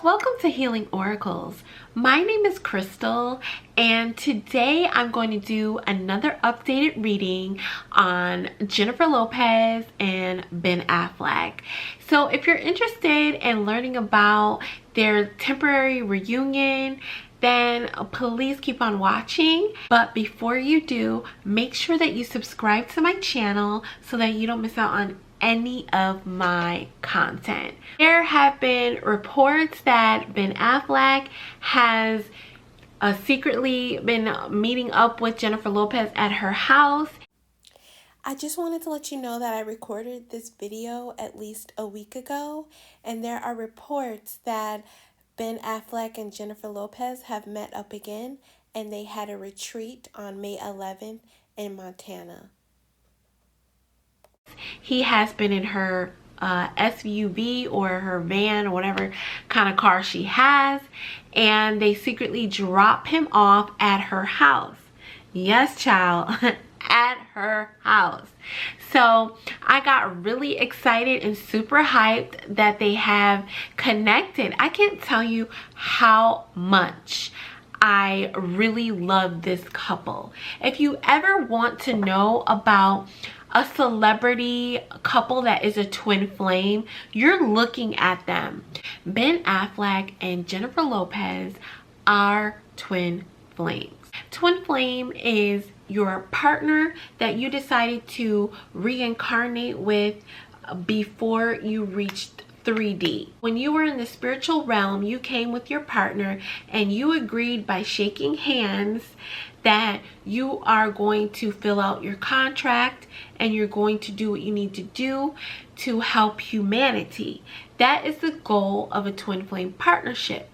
Welcome to Healing Oracles. My name is Crystal, and today I'm going to do another updated reading on Jennifer Lopez and Ben Affleck. So if you're interested in learning about their temporary reunion, then please keep on watching. But before you do, make sure that you subscribe to my channel so that you don't miss out on any of my content. There have been reports that Ben Affleck has secretly been meeting up with Jennifer Lopez at her house. I just wanted to let you know that I recorded this video at least a week ago, and there are reports that Ben Affleck and Jennifer Lopez have met up again, and they had a retreat on May 11th in Montana. He has been in her SUV or her van or whatever kind of car she has, and they secretly drop him off at her house. Yes, child. At her house. So I got really excited and super hyped that they have connected. I can't tell you how much I really love this couple. If you ever want to know about a celebrity couple that is a twin flame, you're looking at them. Ben Affleck and Jennifer Lopez are twin flames. Twin flame is your partner that you decided to reincarnate with before you reached 3D. When you were in the spiritual realm, you came with your partner and you agreed by shaking hands that you are going to fill out your contract and you're going to do what you need to do to help humanity. That is the goal of a twin flame partnership.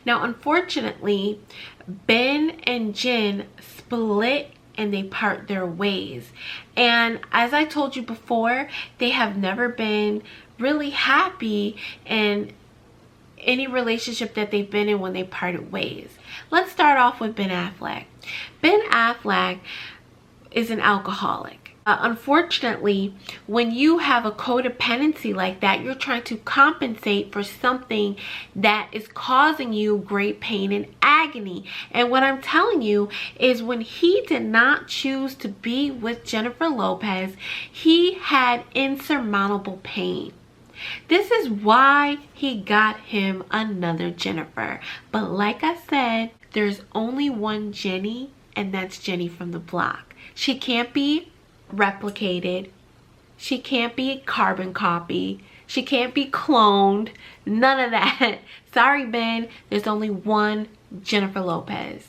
Now, unfortunately, Ben and Jen split and they part their ways. And as I told you before, they have never been really happy in any relationship that they've been in when they parted ways. Let's start off with Ben Affleck. Ben Affleck is an alcoholic. Unfortunately, when you have a codependency like that, you're trying to compensate for something that is causing you great pain and agony. And what I'm telling you is when he did not choose to be with Jennifer Lopez, he had insurmountable pain. This is why he got him another Jennifer. But like I said, there's only one Jenny, and that's Jenny from the block. She can't be replicated. She can't be carbon copy. She can't be cloned. None of that. Sorry, Ben. There's only one Jennifer Lopez.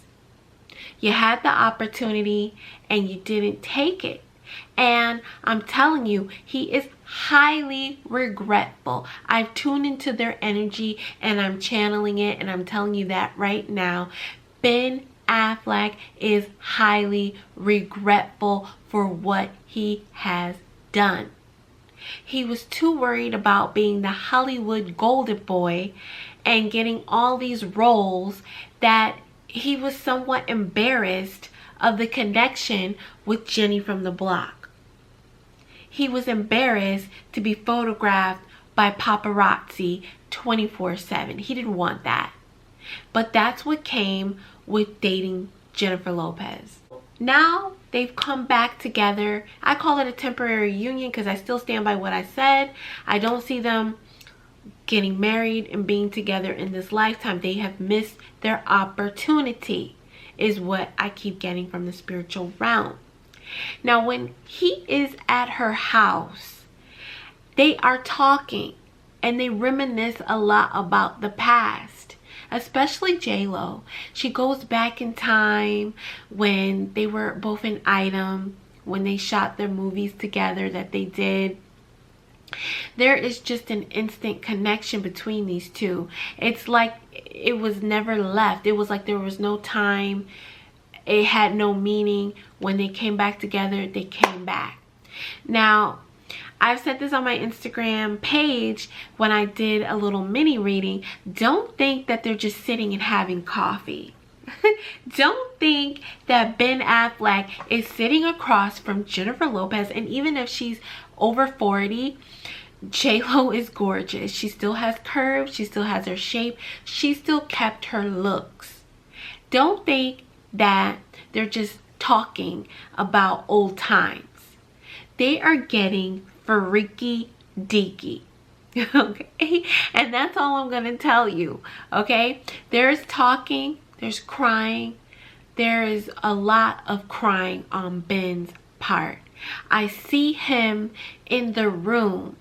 You had the opportunity and you didn't take it. And I'm telling you, he is highly regretful. I've tuned into their energy and I'm channeling it, and I'm telling you that right now. Ben Affleck is highly regretful for what he has done. He was too worried about being the Hollywood golden boy and getting all these roles that he was somewhat embarrassed of the connection with Jenny from the block. He was embarrassed to be photographed by paparazzi 24/7. He didn't want that. But that's what came with dating Jennifer Lopez. Now they've come back together. I call it a temporary union because I still stand by what I said. I don't see them getting married and being together in this lifetime. They have missed their opportunity, is what I keep getting from the spiritual realm. Now, when he is at her house, they are talking and they reminisce a lot about the past, especially J-Lo. She goes back in time when they were both in Item, when they shot their movies together that they did. There is just an instant connection between these two. It's like it was never left. It was like there was no time. It had no meaning. When they came back together, they came back. Now, I've said this on my Instagram page when I did a little mini reading. Don't think that they're just sitting and having coffee. Don't think that Ben Affleck is sitting across from Jennifer Lopez, and even if she's over 40, J-Lo is gorgeous. She still has curves. She still has her shape. She still kept her looks. Don't think that they're just talking about old times. They are getting freaky deaky. Okay, and that's all I'm gonna tell you. Okay, there's talking, there's crying, there is a lot of crying on Ben's part. I see him in the room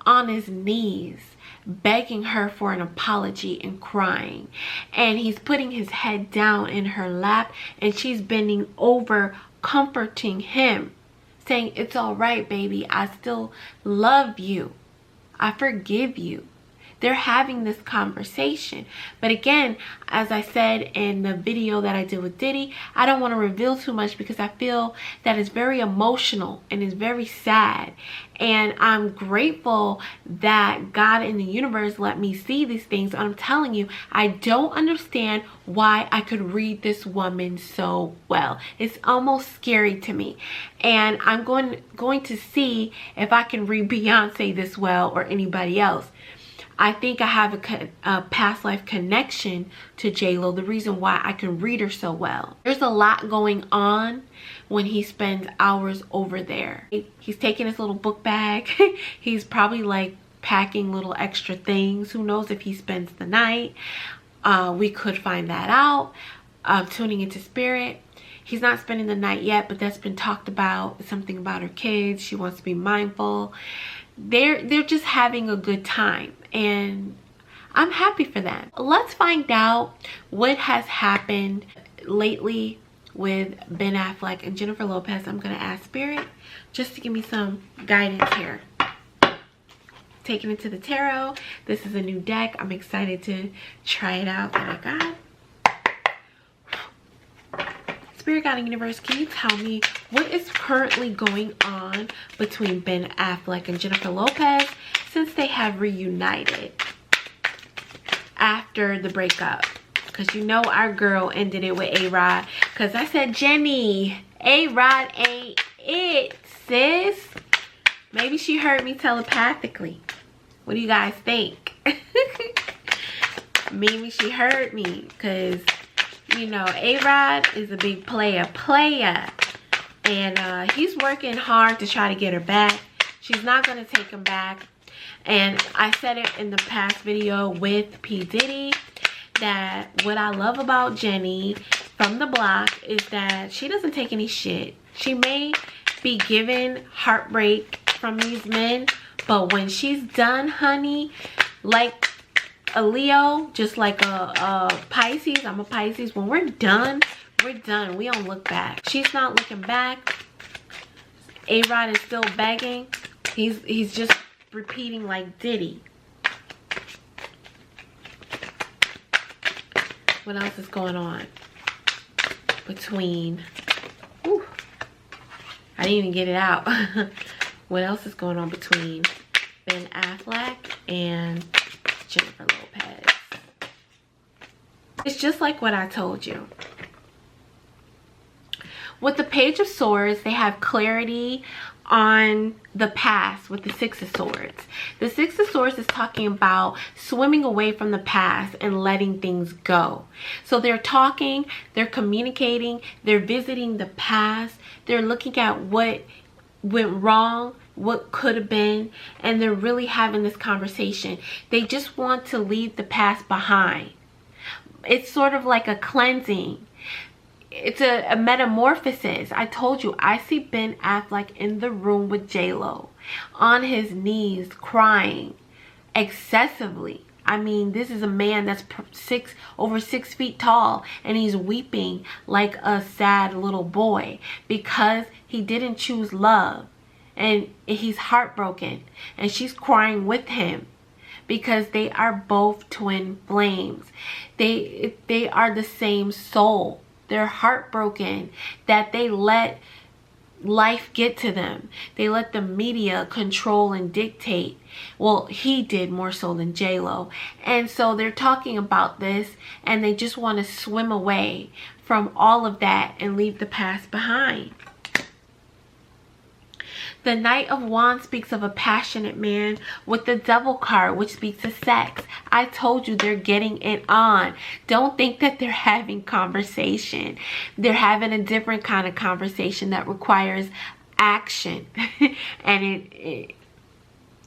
on his knees begging her for an apology and crying, and he's putting his head down in her lap and she's bending over comforting him, saying, "It's all right, baby, I still love you, I forgive you." They're having this conversation. But again, as I said in the video that I did with Diddy, I don't want to reveal too much because I feel that it's very emotional and it's very sad. And I'm grateful that God in the universe let me see these things. I'm telling you, I don't understand why I could read this woman so well. It's almost scary to me. And I'm going to see if I can read Beyonce this well or anybody else. I think I have a past life connection to J-Lo, the reason why I can read her so well. There's a lot going on when he spends hours over there. He's taking his little book bag. He's probably like packing little extra things. Who knows if he spends the night? We could find that out. Tuning into spirit. He's not spending the night yet, but that's been talked about. It's something about her kids. She wants to be mindful. They're just having a good time, and I'm happy for them. Let's find out what has happened lately with Ben Affleck and Jennifer Lopez. I'm gonna ask Spirit just to give me some guidance here. Taking it to the tarot. This is a new deck. I'm excited to try it out that I got. Spirit guide universe, can you tell me what is currently going on between Ben Affleck and Jennifer Lopez since they have reunited after the breakup? Because you know our girl ended it with AROD. Because I said, Jenny, AROD ain't it, sis. Maybe she heard me telepathically. What do you guys think? Maybe she heard me, because you know, AROD is a big player. And he's working hard to try to get her back. She's not going to take him back. And I said it in the past video with P. Diddy, that what I love about Jenny from the block is that she doesn't take any shit. She may be given heartbreak from these men, but when she's done, honey, like a Leo, just like a Pisces, I'm a Pisces, when we're done, we're done. We don't look back. She's not looking back. AROD is still begging. He's just repeating like Diddy. What else is going on between, whew, I didn't even get it out. What else is going on between Ben Affleck and Jennifer Lopez? It's just like what I told you. With the Page of Swords, they have clarity on the past with the Six of Swords. The Six of Swords is talking about swimming away from the past and letting things go. So they're talking, they're communicating, they're visiting the past, they're looking at what went wrong, what could have been, and they're really having this conversation. They just want to leave the past behind. It's sort of like a cleansing. It's a metamorphosis. I told you, I see Ben Affleck in the room with J-Lo, on his knees, crying excessively. I mean, this is a man that's over 6 feet tall, and he's weeping like a sad little boy because he didn't choose love, and he's heartbroken, and she's crying with him because they are both twin flames. They are the same soul. They're heartbroken that they let life get to them. They let the media control and dictate. Well, he did more so than J-Lo. And so they're talking about this, and they just want to swim away from all of that and leave the past behind. The Knight of Wands speaks of a passionate man with the Devil card, which speaks of sex. I told you they're getting it on. Don't think that they're having conversation. They're having a different kind of conversation that requires action. And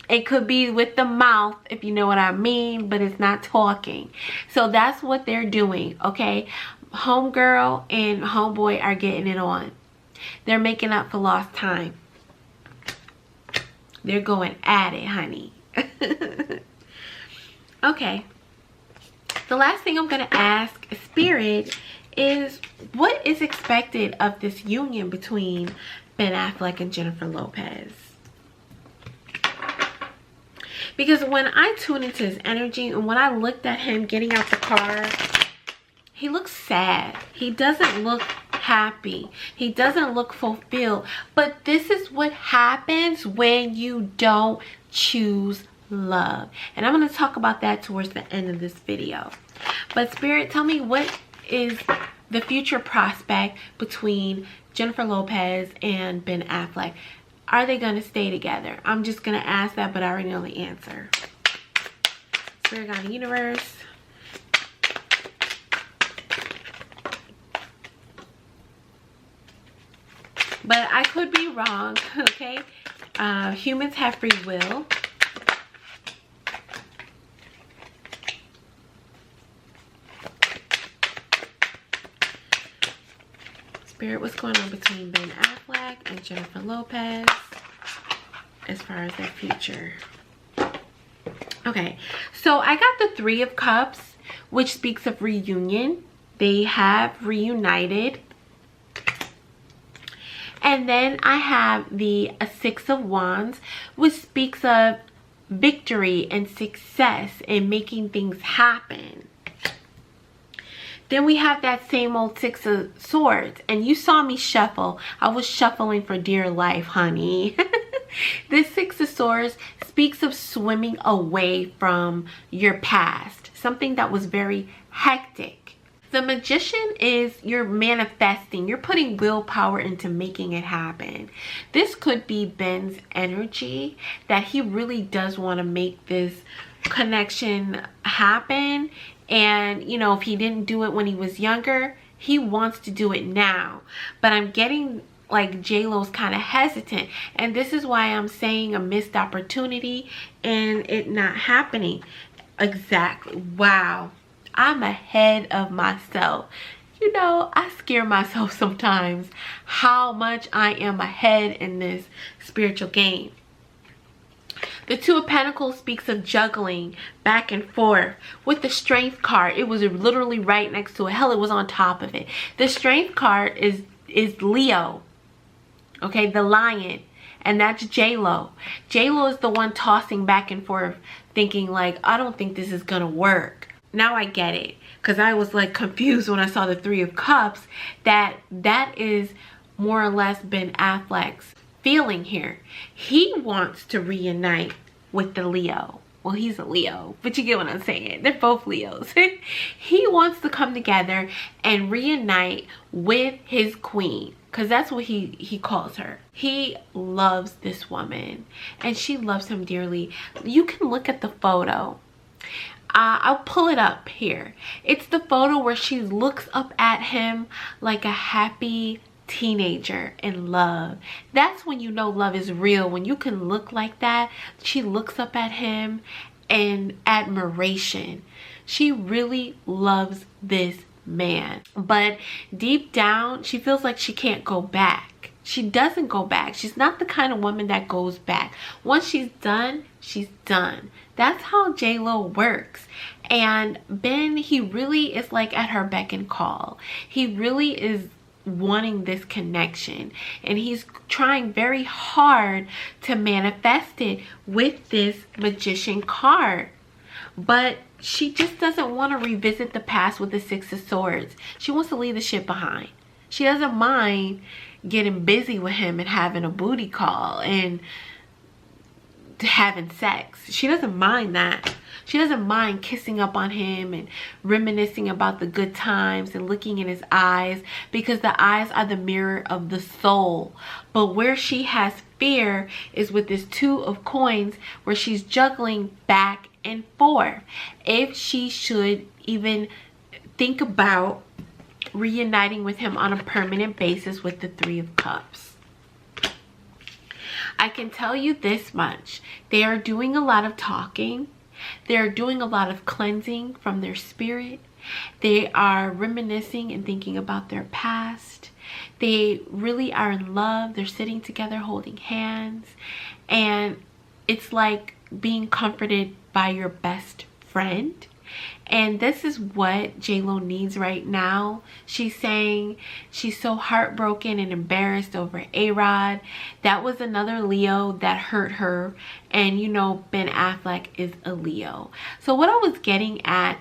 it could be with the mouth, if you know what I mean, but it's not talking. So that's what they're doing, okay? Homegirl and homeboy are getting it on. They're making up for lost time. They're going at it, honey. Okay. The last thing I'm going to ask Spirit is, what is expected of this union between Ben Affleck and Jennifer Lopez? Because when I tuned into his energy and when I looked at him getting out the car, he looks sad. He doesn't look happy. He doesn't look fulfilled. But this is what happens when you don't choose love. And I'm going to talk about that towards the end of this video. But Spirit, tell me, what is the future prospect between Jennifer Lopez and Ben Affleck? Are they going to stay together? I'm just going to ask that, but I already know the answer. Spirit Guide the Universe. But I could be wrong, okay? Humans have free will. Spirit, what's going on between Ben Affleck and Jennifer Lopez as far as their future? Okay, so I got the Three of Cups, which speaks of reunion. They have reunited. And then I have the Six of Wands, which speaks of victory and success and making things happen. Then we have that same old Six of Swords. And you saw me shuffle. I was shuffling for dear life, honey. This Six of Swords speaks of swimming away from your past. Something that was very hectic. The Magician is you're manifesting. You're putting willpower into making it happen. This could be Ben's energy, that he really does want to make this connection happen. And, you know, if he didn't do it when he was younger, he wants to do it now. But I'm getting like J-Lo's kind of hesitant. And this is why I'm saying a missed opportunity and it not happening. Exactly. Wow. I'm ahead of myself. You know, I scare myself sometimes how much I am ahead in this spiritual game. The Two of Pentacles speaks of juggling back and forth. With the Strength card, it was literally right next to it. Hell, it was on top of it. The Strength card is Leo. Okay, the Lion. And that's J-Lo. J-Lo is the one tossing back and forth, thinking like, I don't think this is gonna work. Now I get it, because I was like confused when I saw the Three of Cups, that is more or less Ben Affleck's feeling here. He wants to reunite with the Leo. Well, he's a Leo, but you get what I'm saying. They're both Leos. He wants to come together and reunite with his queen, because that's what he calls her. He loves this woman and she loves him dearly. You can look at the photo. I'll pull it up here. It's the photo where she looks up at him like a happy teenager in love. That's when you know love is real. When you can look like that. She looks up at him in admiration. She really loves this man. But deep down, she feels like she can't go back. She doesn't go back. She's not the kind of woman that goes back. Once she's done, she's done. That's how J-Lo works. And Ben, he really is like at her beck and call. He really is wanting this connection. And he's trying very hard to manifest it with this Magician card. But she just doesn't want to revisit the past with the Six of Swords. She wants to leave the shit behind. She doesn't mind getting busy with him and having a booty call and having sex. She doesn't mind that. She doesn't mind kissing up on him and reminiscing about the good times and looking in his eyes, because the eyes are the mirror of the soul. But where she has fear is with this Two of Coins, where she's juggling back and forth if she should even think about reuniting with him on a permanent basis with the Three of Cups. I can tell you this much: they are doing a lot of talking. They're doing a lot of cleansing from their spirit. They are reminiscing and thinking about their past. They really are in love. They're sitting together holding hands, and it's like being comforted by your best friend. And this is what J-Lo needs right now. She's saying she's so heartbroken and embarrassed over AROD. That was another Leo that hurt her. And you know, Ben Affleck is a Leo. So what I was getting at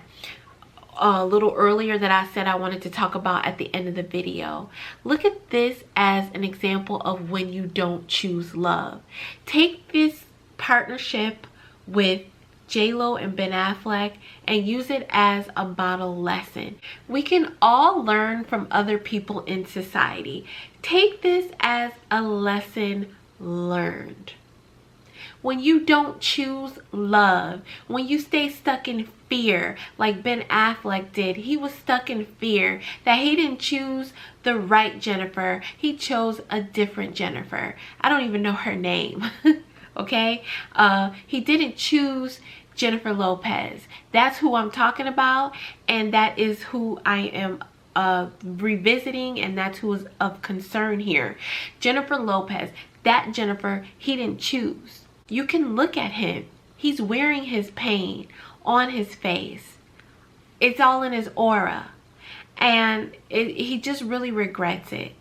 a little earlier, that I said I wanted to talk about at the end of the video. Look at this as an example of when you don't choose love. Take this partnership with J-Lo and Ben Affleck and use it as a model lesson. We can all learn from other people in society. Take this as a lesson learned. When you don't choose love, when you stay stuck in fear like Ben Affleck did, he was stuck in fear that he didn't choose the right Jennifer. He chose a different Jennifer. I don't even know her name. Okay? He didn't choose Jennifer Lopez. That's who I'm talking about, and that is who I am revisiting, and that's who is of concern here. Jennifer Lopez, that Jennifer, he didn't choose. You can look at him. He's wearing his pain on his face. It's all in his aura, and he just really regrets it.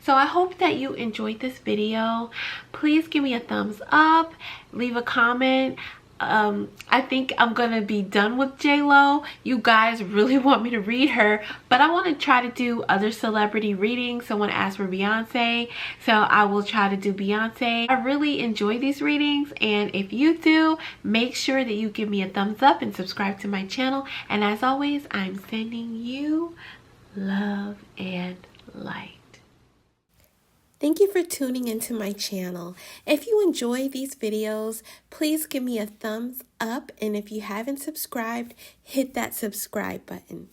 So I hope that you enjoyed this video. Please give me a thumbs up, leave a comment. I think I'm gonna be done with J-Lo. You guys really want me to read her, but I want to try to do other celebrity readings. Someone asked for Beyonce, so I will try to do Beyonce. I really enjoy these readings, and if you do, make sure that you give me a thumbs up and subscribe to my channel. And as always, I'm sending you love and light. Thank you for tuning into my channel. If you enjoy these videos, please give me a thumbs up. And if you haven't subscribed, hit that subscribe button.